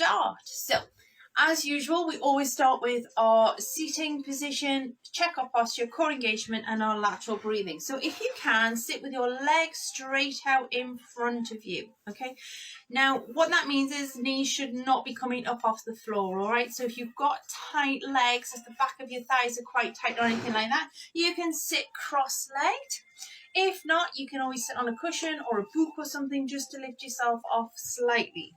start. So as usual, we always start with our seating position, check our posture, core engagement, and our lateral breathing. So if you can, sit with your legs straight out in front of you, okay? Now, what that means is knees should not be coming up off the floor, all right? So if you've got tight legs, if the back of your thighs are quite tight or anything like that, you can sit cross-legged. If not, you can always sit on a cushion or a book or something just to lift yourself off slightly.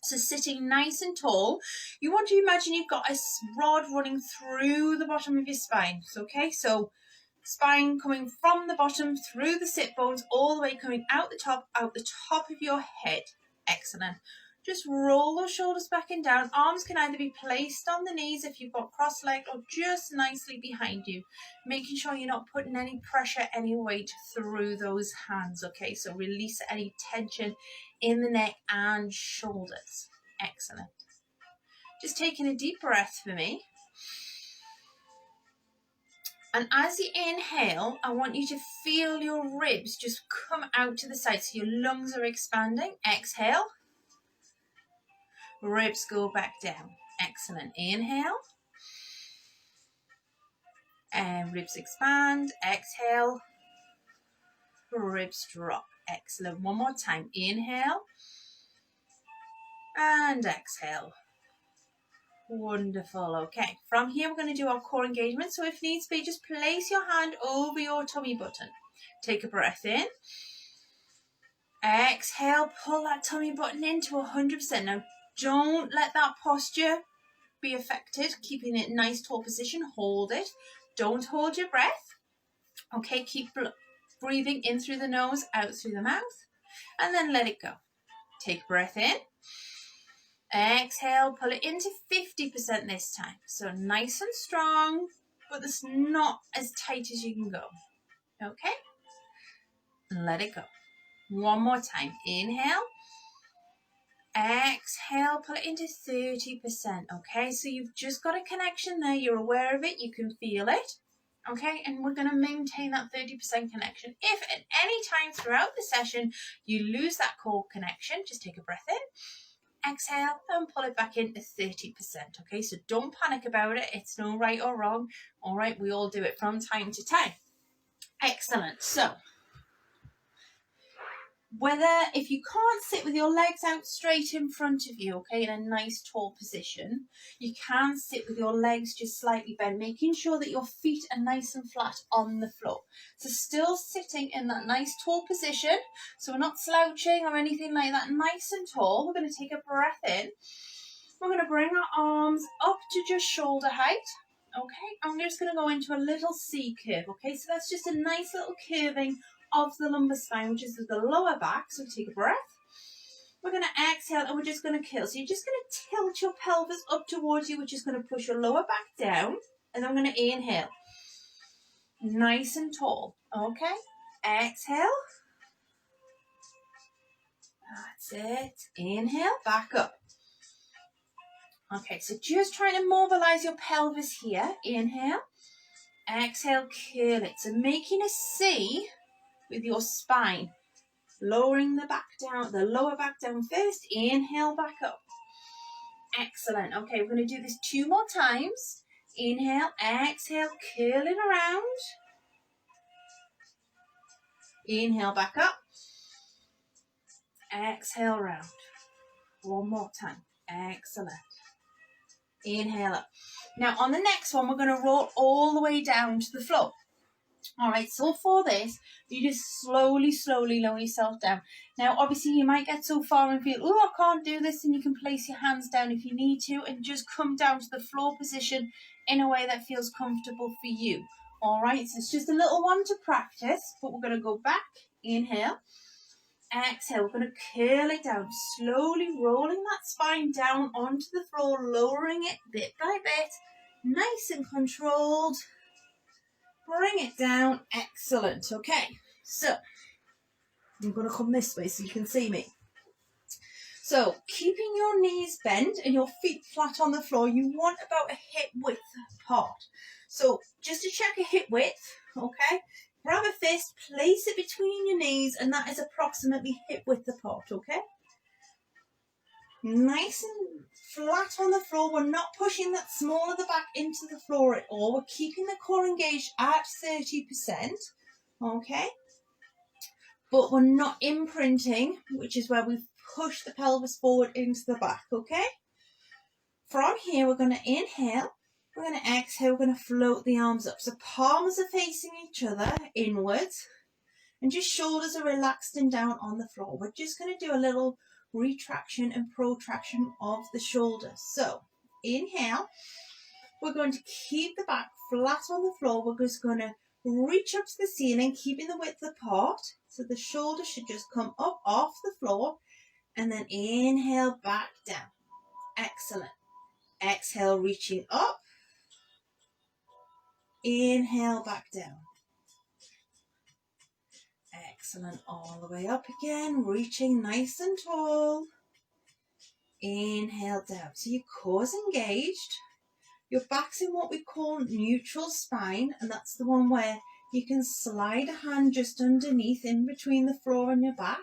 So sitting nice and tall, you want to imagine you've got a rod running through the bottom of your spine. Okay, so spine coming from the bottom through the sit bones, all the way coming out the top of your head. Excellent. Just roll those shoulders back and down. Arms can either be placed on the knees if you've got cross-legged or just nicely behind you. Making sure you're not putting any pressure, any weight through those hands. Okay, so release any tension in the neck and shoulders. Excellent. Just taking a deep breath for me. And as you inhale, I want you to feel your ribs just come out to the side so your lungs are expanding. Exhale. Ribs go back down. Excellent. Inhale. And ribs expand. Exhale. Ribs drop. Excellent. One more time. Inhale. And exhale. Wonderful. Okay. From here, we're going to do our core engagement. So if needs be, just place your hand over your tummy button. Take a breath in. Exhale. Pull that tummy button into 100%. Now, don't let that posture be affected. Keeping it nice, tall position. Hold it. Don't hold your breath. Okay, keep breathing in through the nose, out through the mouth. And then let it go. Take a breath in. Exhale, pull it into 50% this time. So nice and strong, but it's not as tight as you can go. Okay? And let it go. One more time. Inhale. Exhale, pull it into 30%, okay? So you've just got a connection there. You're aware of it. You can feel it, okay? And we're going to maintain that 30% connection. If at any time throughout the session you lose that core connection, just take a breath in, exhale, and pull it back into 30%, okay? So don't panic about it. It's no right or wrong, all right? We all do it from time to time. Excellent. So if you can't sit with your legs out straight in front of you, okay, in a nice tall position, you can sit with your legs just slightly bent, making sure that your feet are nice and flat on the floor. So still sitting in that nice tall position, so we're not slouching or anything like that, nice and tall. We're going to take a breath in. We're going to bring our arms up to just shoulder height, okay, and we're just going to go into a little C curve, okay, so that's just a nice little curving of the lumbar spine, which is the lower back. So take a breath. We're going to exhale and we're just going to curl. So you're just going to tilt your pelvis up towards you, which is going to push your lower back down. And then we're going to inhale. Nice and tall. Okay. Exhale. That's it. Inhale. Back up. Okay. So just trying to mobilize your pelvis here. Inhale. Exhale. Curl it. So making a C with your spine, lowering the back down, the lower back down first. Inhale, back up. Excellent. Okay, we're going to do this 2 more times. Inhale, exhale, curling around. Inhale, back up. Exhale, round. One more time. Excellent. Inhale up. Now on the next one, we're going to roll all the way down to the floor. All right, so for this, you just slowly lower yourself down. Now, obviously, you might get so far and feel, oh, I can't do this, and you can place your hands down if you need to, and just come down to the floor position in a way that feels comfortable for you. All right, so it's just a little one to practice, but we're going to go back. Inhale. Exhale. We're going to curl it down, slowly rolling that spine down onto the floor, lowering it bit by bit, nice and controlled. Bring it down. Excellent. Okay, so I'm going to come this way so you can see me. So keeping your knees bent and your feet flat on the floor, you want about a hip width apart. So just to check a hip width, okay, grab a fist, place it between your knees, and that is approximately hip width apart, okay? Nice and flat on the floor. We're not pushing that small of the back into the floor at all. We're keeping the core engaged at 30%, okay? But we're not imprinting, which is where we've pushed the pelvis forward into the back, okay? From here, we're going to inhale. We're going to exhale. We're going to float the arms up. So palms are facing each other inwards, and just shoulders are relaxed and down on the floor. We're just going to do a little retraction and protraction of the shoulders. So inhale. We're going to keep the back flat on the floor. We're just going to reach up to the ceiling, keeping the width apart. So the shoulders should just come up off the floor, and then inhale back down. Excellent. Exhale, reaching up. Inhale back down. Excellent. All the way up again, reaching nice and tall. Inhale down. So your core's engaged. Your back's in what we call neutral spine, and that's the one where you can slide a hand just underneath in between the floor and your back.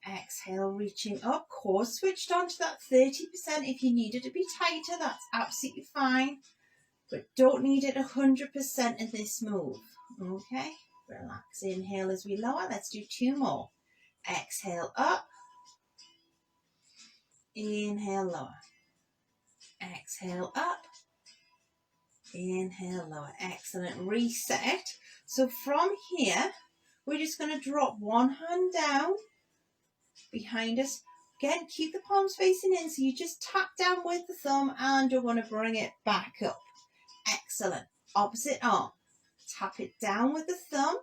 Exhale, reaching up. Core switched on to that 30%. If you need it to be tighter, that's absolutely fine, but don't need it 100% in this move. Okay, relax. Inhale as we lower. Let's do 2 more. Exhale up. Inhale, lower. Exhale up. Inhale, lower. Excellent. Reset. So from here, we're just going to drop one hand down behind us. Again, keep the palms facing in, so you just tap down with the thumb and you're going to bring it back up. Excellent. Opposite arm. Tap it down with the thumb.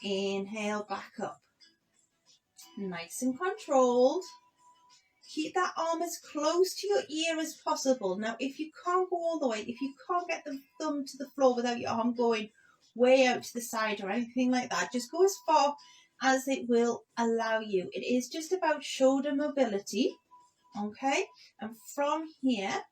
Inhale, back up. Nice and controlled. Keep that arm as close to your ear as possible. Now, if you can't go all the way, if you can't get the thumb to the floor without your arm going way out to the side or anything like that, just go as far as it will allow you. It is just about shoulder mobility, okay? And from here,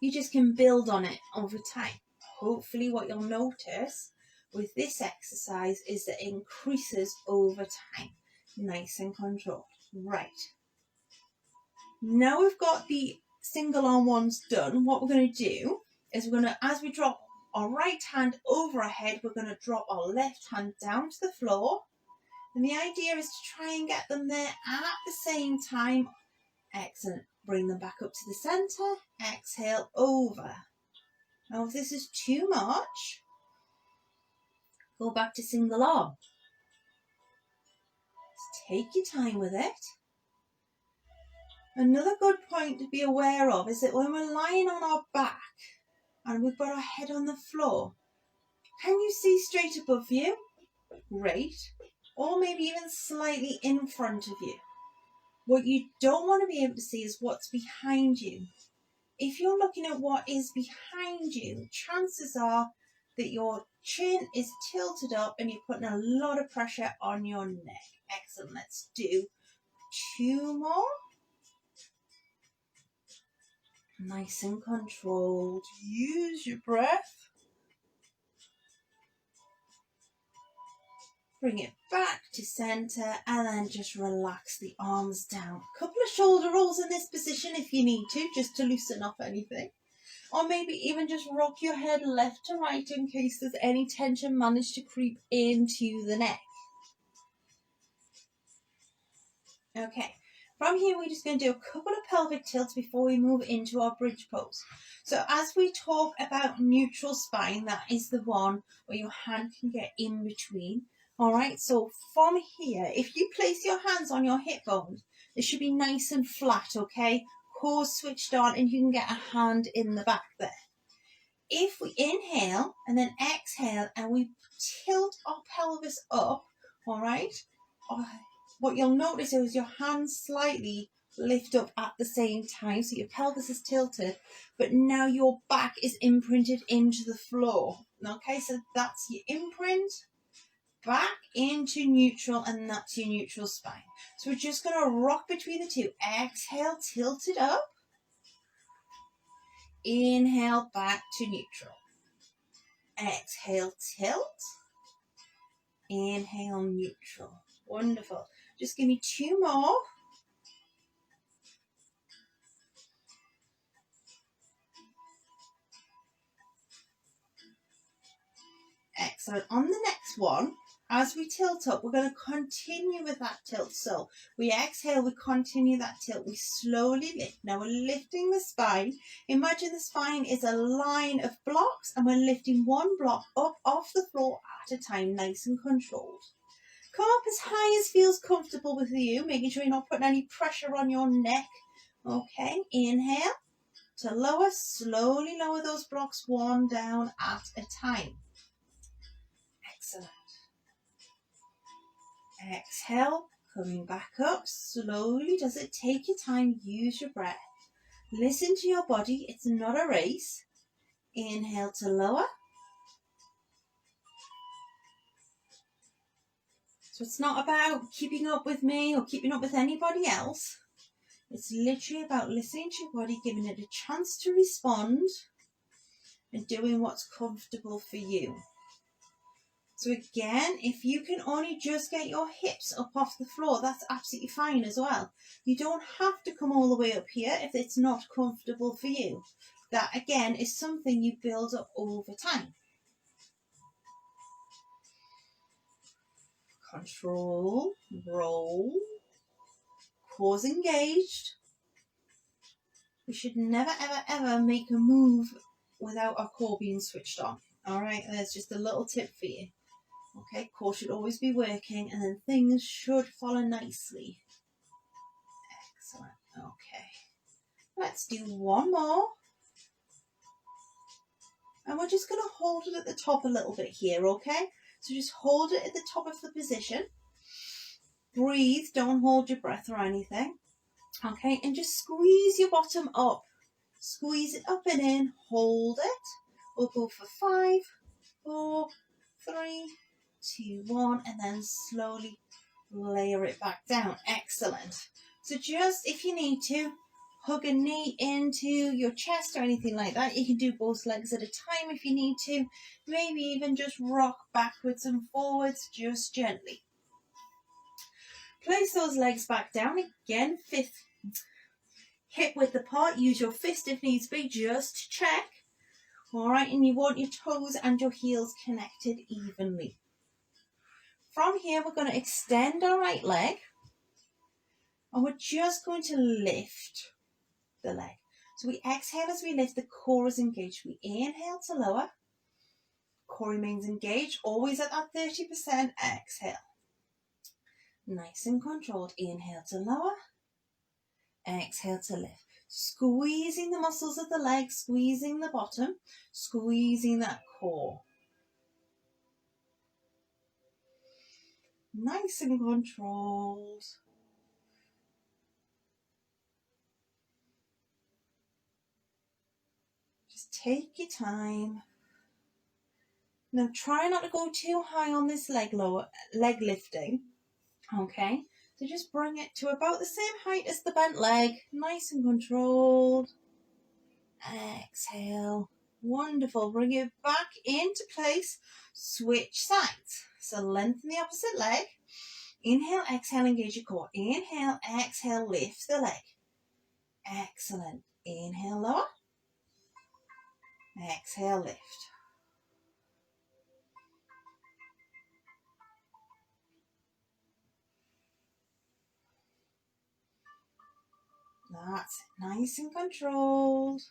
you just can build on it over time. Hopefully what you'll notice with this exercise is that it increases over time. Nice and controlled. Right. Now we've got the single arm ones done, what we're going to do is we're going to, as we drop our right hand over our head, we're going to drop our left hand down to the floor. And the idea is to try and get them there at the same time. Excellent. Bring them back up to the center. Exhale, over. Now if this is too much, go back to single arm. Just take your time with it. Another good point to be aware of is that when we're lying on our back and we've got our head on the floor, can you see straight above you? Great. Or maybe even slightly in front of you. What you don't want to be able to see is what's behind you. If you're looking at what is behind you, chances are that your chin is tilted up and you're putting a lot of pressure on your neck. Excellent. Let's do 2 more. Nice and controlled. Use your breath. Bring it back to center and then just relax the arms down. A couple of shoulder rolls in this position if you need to, just to loosen up anything. Or maybe even just rock your head left to right in case there's any tension managed to creep into the neck. Okay. From here, we're just going to do a couple of pelvic tilts before we move into our bridge pose. So as we talk about neutral spine, that is the one where your hand can get in between. All right, so from here, if you place your hands on your hip bones, they should be nice and flat, okay? Core switched on and you can get a hand in the back there. If we inhale and then exhale and we tilt our pelvis up, all right? What you'll notice is your hands slightly lift up at the same time. So your pelvis is tilted, but now your back is imprinted into the floor. Okay, so that's your imprint, back into neutral, and that's your neutral spine. So we're just going to rock between the two. Exhale, tilt it up. Inhale, back to neutral. Exhale, tilt. Inhale, neutral. Wonderful. Just give me 2 more. Excellent. On the next one, as we tilt up, we're going to continue with that tilt. So we exhale, we continue that tilt, we slowly lift. Now we're lifting the spine. Imagine the spine is a line of blocks and we're lifting one block up off the floor at a time, nice and controlled. Come up as high as feels comfortable with you, making sure you're not putting any pressure on your neck. Okay, inhale to lower, slowly lower those blocks one down at a time. Excellent. Exhale, coming back up slowly. Does it take your time? Use your breath. Listen to your body. It's not a race. Inhale to lower. So it's not about keeping up with me or keeping up with anybody else. It's literally about listening to your body, giving it a chance to respond and doing what's comfortable for you. So again, if you can only just get your hips up off the floor, that's absolutely fine as well. You don't have to come all the way up here if it's not comfortable for you. That again is something you build up over time. Control, roll, cores engaged. We should never, ever, ever make a move without our core being switched on. All right, there's just a little tip for you. Okay, core should always be working and then things should follow nicely. Excellent. Okay, let's do one more. And we're just going to hold it at the top a little bit here, okay? So just hold it at the top of the position. Breathe, don't hold your breath or anything. Okay, and just squeeze your bottom up. Squeeze it up and in, hold it. We'll go for 5, 4, 3, 2, 1, and then slowly layer it back down. Excellent. So just, if you need to, hug a knee into your chest or anything like that. You can do both legs at a time if you need to. Maybe even just rock backwards and forwards, just gently. Place those legs back down again, hip width apart. Use your fist if needs be, just to check. All right, and you want your toes and your heels connected evenly. From here, we're going to extend our right leg, and we're just going to lift the leg. So we exhale as we lift, the core is engaged. We inhale to lower, core remains engaged, always at that 30%. Exhale. Nice and controlled. Inhale to lower, exhale to lift. Squeezing the muscles of the leg, squeezing the bottom, squeezing that core. Nice and controlled. Just take your time. Now try not to go too high on this leg lifting. Okay, so just bring it to about the same height as the bent leg. Nice and controlled. Exhale. Wonderful. Bring it back into place. Switch sides. So lengthen the opposite leg. Inhale, exhale, engage your core. Inhale, exhale, lift the leg. Excellent. Inhale, lower. Exhale, lift. That's it. Nice and controlled.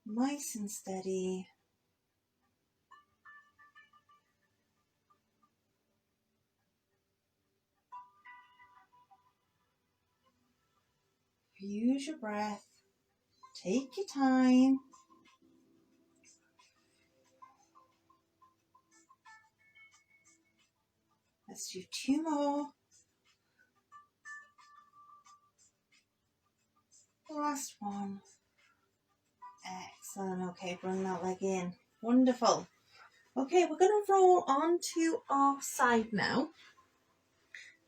Nice and steady. Use your breath. Take your time. Let's do 2 more. Last one. Excellent. Okay, bring that leg in. Wonderful. Okay, we're going to roll on to our side now.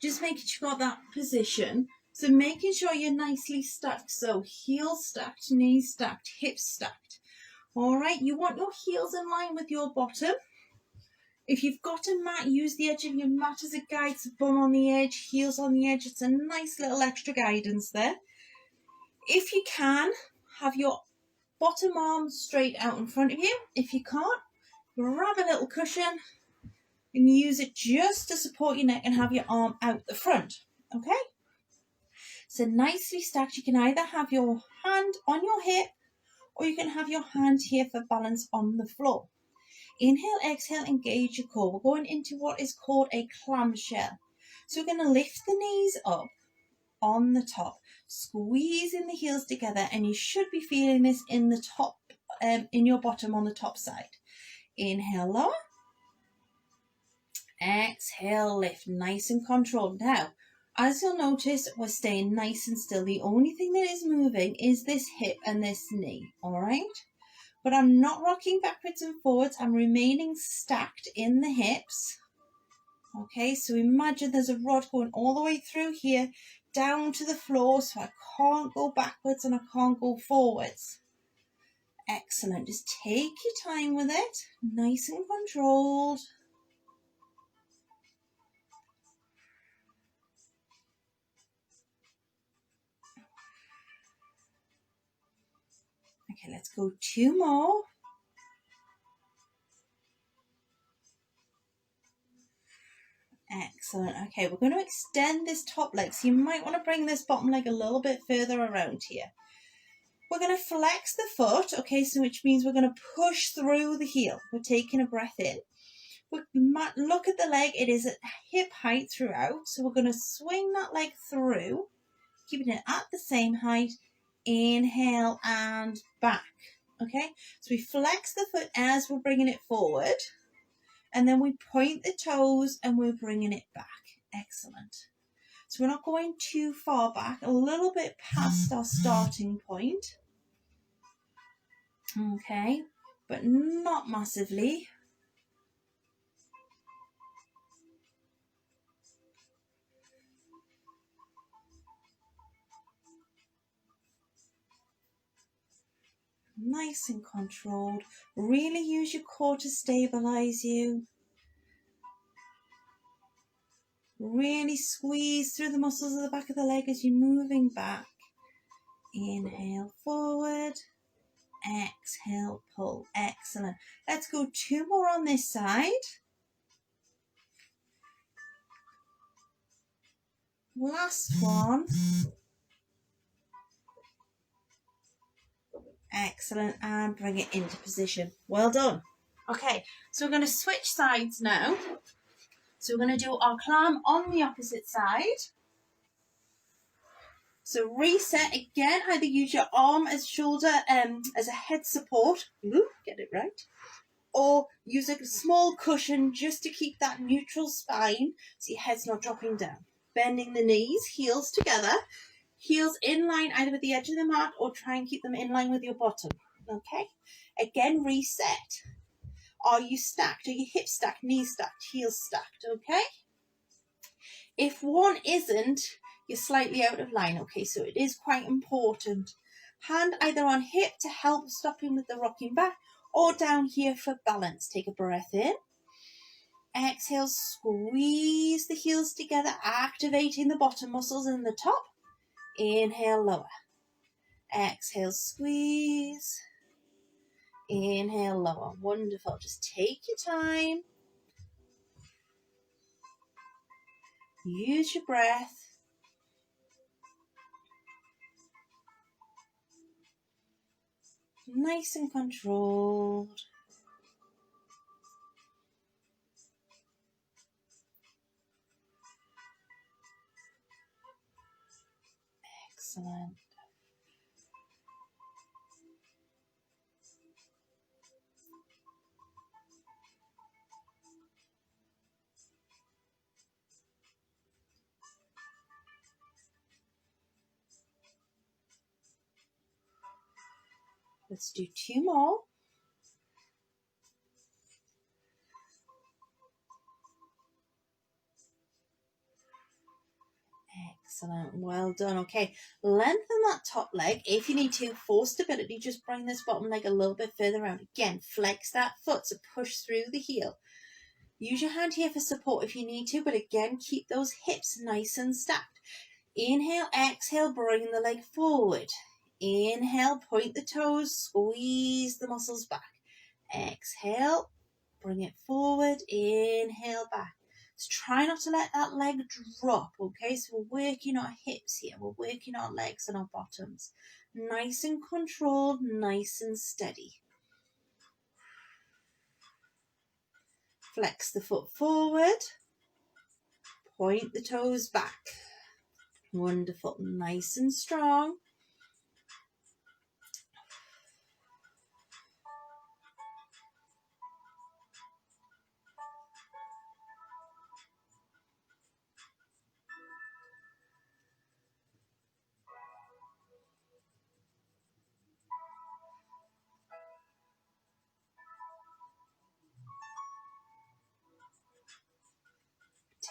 Just making sure you've got that position. So making sure you're nicely stacked. So heels stacked, knees stacked, hips stacked. All right, you want your heels in line with your bottom. If you've got a mat, use the edge of your mat as a guide. So bum on the edge, heels on the edge. It's a nice little extra guidance there. If you can, have your bottom arm straight out in front of you. If you can't, grab a little cushion and use it just to support your neck and have your arm out the front. Okay? So nicely stacked. You can either have your hand on your hip or you can have your hand here for balance on the floor. Inhale, exhale, engage your core. We're going into what is called a clamshell. So we're going to lift the knees up on the top, squeezing the heels together, and you should be feeling this in the top, in your bottom on the top side. Inhale, lower. Exhale, lift, nice and controlled. Now, as you'll notice, we're staying nice and still. The only thing that is moving is this hip and this knee, all right? But I'm not rocking backwards and forwards. I'm remaining stacked in the hips. Okay, so imagine there's a rod going all the way through here, down to the floor, so I can't go backwards and I can't go forwards. Excellent. Just take your time with it. Nice and controlled. Okay, let's go 2 more. Excellent. Okay, we're going to extend this top leg. So you might want to bring this bottom leg a little bit further around here. We're going to flex the foot, okay, so which means we're going to push through the heel. We're taking a breath in. Look at the leg. It is at hip height throughout. So we're going to swing that leg through, keeping it at the same height. Inhale and back. Okay, so we flex the foot as we're bringing it forward, and then we point the toes and we're bringing it back. Excellent. So we're not going too far back, a little bit past our starting point. Okay, but not massively. Nice and controlled. Really use your core to stabilize you. Really squeeze through the muscles of the back of the leg as you're moving back. Inhale forward. Exhale, pull. Excellent. Let's go 2 more on this side. Last one. Excellent. And bring it into position. Well done. Okay, so we're going to switch sides now. So we're going to do our climb on the opposite side. So reset again, either use your arm as shoulder, as a head support, get it right, or use a small cushion just to keep that neutral spine so your head's not dropping down. Bending the knees, heels together, heels in line either with the edge of the mat or try and keep them in line with your bottom. Okay, again, reset. Are you stacked? Are your hips stacked, knees stacked, heels stacked? Okay. If one isn't, you're slightly out of line. Okay, so it is quite important. Hand either on hip to help stopping with the rocking back or down here for balance. Take a breath in. Exhale, squeeze the heels together, activating the bottom muscles in the top. Inhale, lower. Exhale, squeeze. Inhale, lower. Wonderful. Just take your time. Use your breath. Nice and controlled. Excellent. Let's do 2 more. Excellent. Well done. Okay, lengthen that top leg. If you need to, for stability, just bring this bottom leg a little bit further out. Again, flex that foot to push through the heel. Use your hand here for support if you need to, but again, keep those hips nice and stacked. Inhale, exhale, bring the leg forward. Inhale, point the toes, squeeze the muscles back. Exhale, bring it forward, inhale back. So try not to let that leg drop, okay? So we're working our hips here, we're working our legs and our bottoms. Nice and controlled, nice and steady. Flex the foot forward, point the toes back. Wonderful, nice and strong.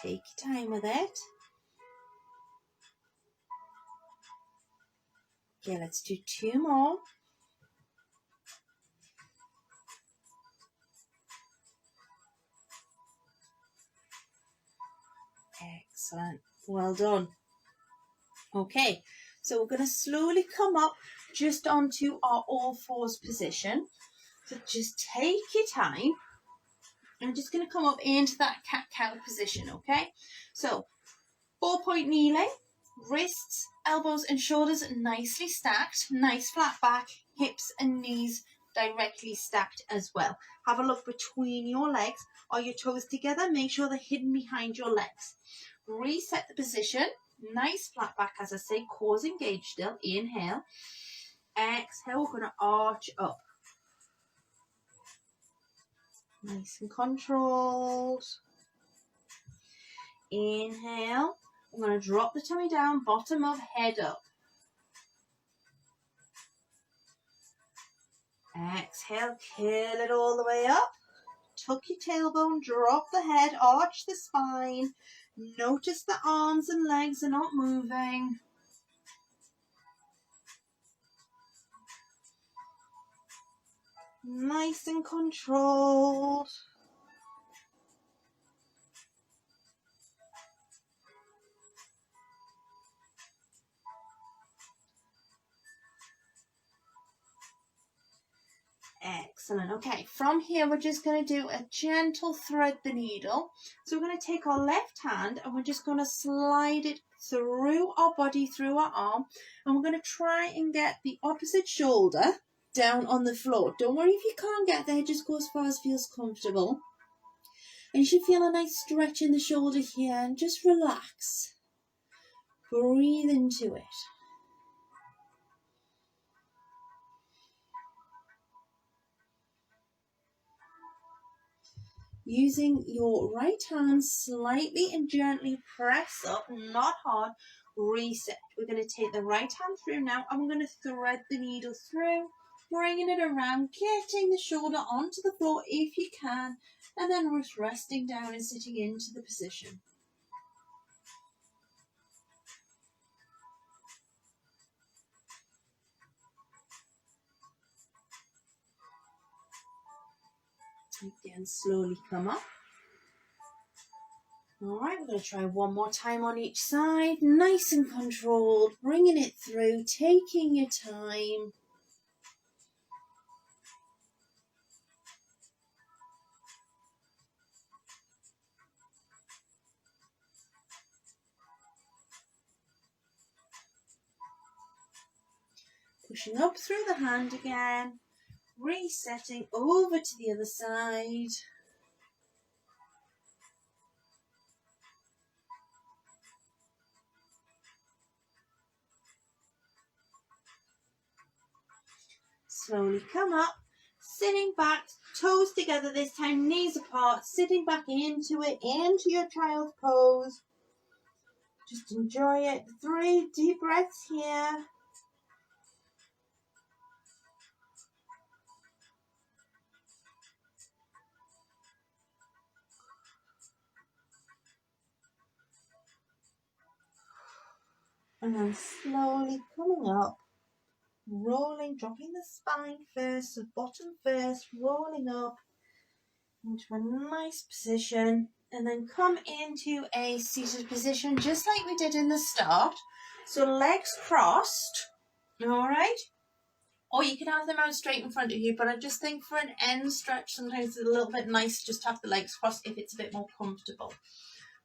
Take your time with it. Okay, let's do 2 more. Excellent, well done. Okay, so we're going to slowly come up just onto our all fours position. So just take your time. I'm just going to come up into that cat-cow position, okay? So 4-point kneeling, wrists, elbows and shoulders nicely stacked, nice flat back, hips and knees directly stacked as well. Have a look between your legs. Are your toes together? Make sure they're hidden behind your legs. Reset the position. Nice flat back, as I say, cores engaged still. Inhale. Exhale, we're going to arch up. Nice and controlled. Inhale. I'm going to drop the tummy down, bottom of head up. Exhale, curl it all the way up. Tuck your tailbone, drop the head, arch the spine. Notice the arms and legs are not moving. Nice and controlled. Excellent. Okay, from here we're just going to do a gentle thread the needle. So we're going to take our left hand and we're just going to slide it through our body, through our arm, and we're going to try and get the opposite shoulder down on the floor. Don't worry if you can't get there, just go as far as feels comfortable. And you should feel a nice stretch in the shoulder here and just relax. Breathe into it. Using your right hand, slightly and gently press up, not hard, reset. We're going to take the right hand through now and we're going to thread the needle through, bringing it around, getting the shoulder onto the floor if you can, and then just resting down and sitting into the position. Again, slowly come up. All right, we're going to try one more time on each side. Nice and controlled, bringing it through, taking your time. Pushing up through the hand again. Resetting over to the other side. Slowly come up, sitting back, toes together this time, knees apart, sitting back into it, into your child's pose. Just enjoy it. 3 deep breaths here. And then slowly coming up, rolling, dropping the spine first, so bottom first, rolling up, into a nice position, and then come into a seated position just like we did in the start. So legs crossed, all right? Or you can have them out straight in front of you, but I just think for an end stretch, sometimes it's a little bit nice just to have the legs crossed if it's a bit more comfortable.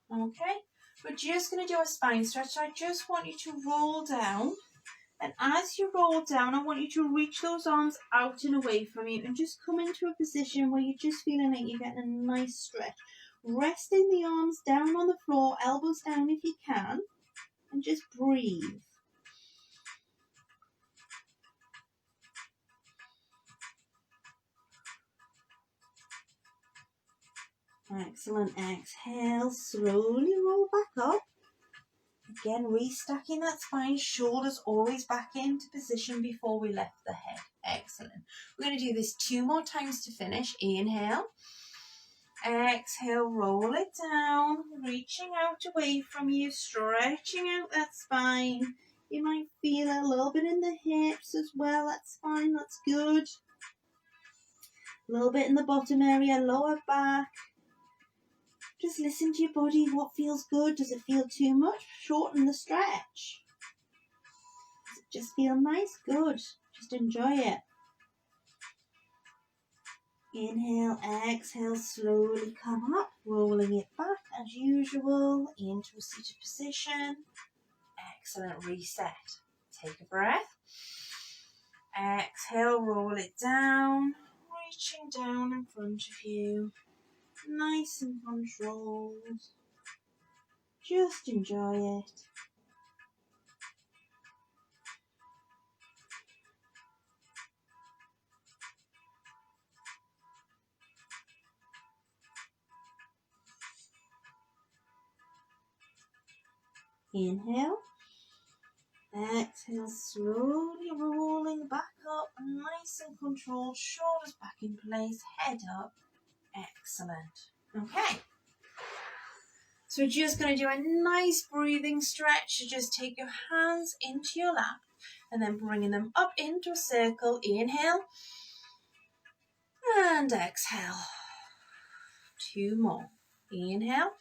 Okay, we're just going to do a spine stretch. So I just want you to roll down. And as you roll down, I want you to reach those arms out and away from you and just come into a position where you're just feeling like you're getting a nice stretch. Resting the arms down on the floor, elbows down if you can, and just breathe. Excellent. Exhale, slowly roll back up. Again, restacking that spine, shoulders always back into position before we lift the head. Excellent. We're going to do this 2 more times to finish. Inhale. Exhale, roll it down, reaching out away from you, stretching out that spine. You might feel a little bit in the hips as well. That's fine, that's good. A little bit in the bottom area, lower back. Just listen to your body. What feels good? Does it feel too much? Shorten the stretch. Does it just feel nice? Good. Just enjoy it. Inhale, exhale, slowly come up, rolling it back as usual into a seated position. Excellent, reset. Take a breath. Exhale, roll it down, reaching down in front of you. Nice and controlled. Just enjoy it. Inhale. Exhale, slowly rolling back up, nice and controlled, shoulders back in place, head up. Excellent. Okay. So we're just going to do a nice breathing stretch. So just take your hands into your lap and then bringing them up into a circle. Inhale and exhale. 2 more. Inhale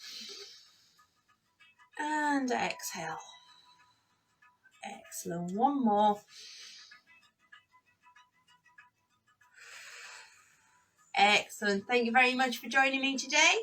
and exhale. Excellent. 1 more. Excellent. Thank you very much for joining me today.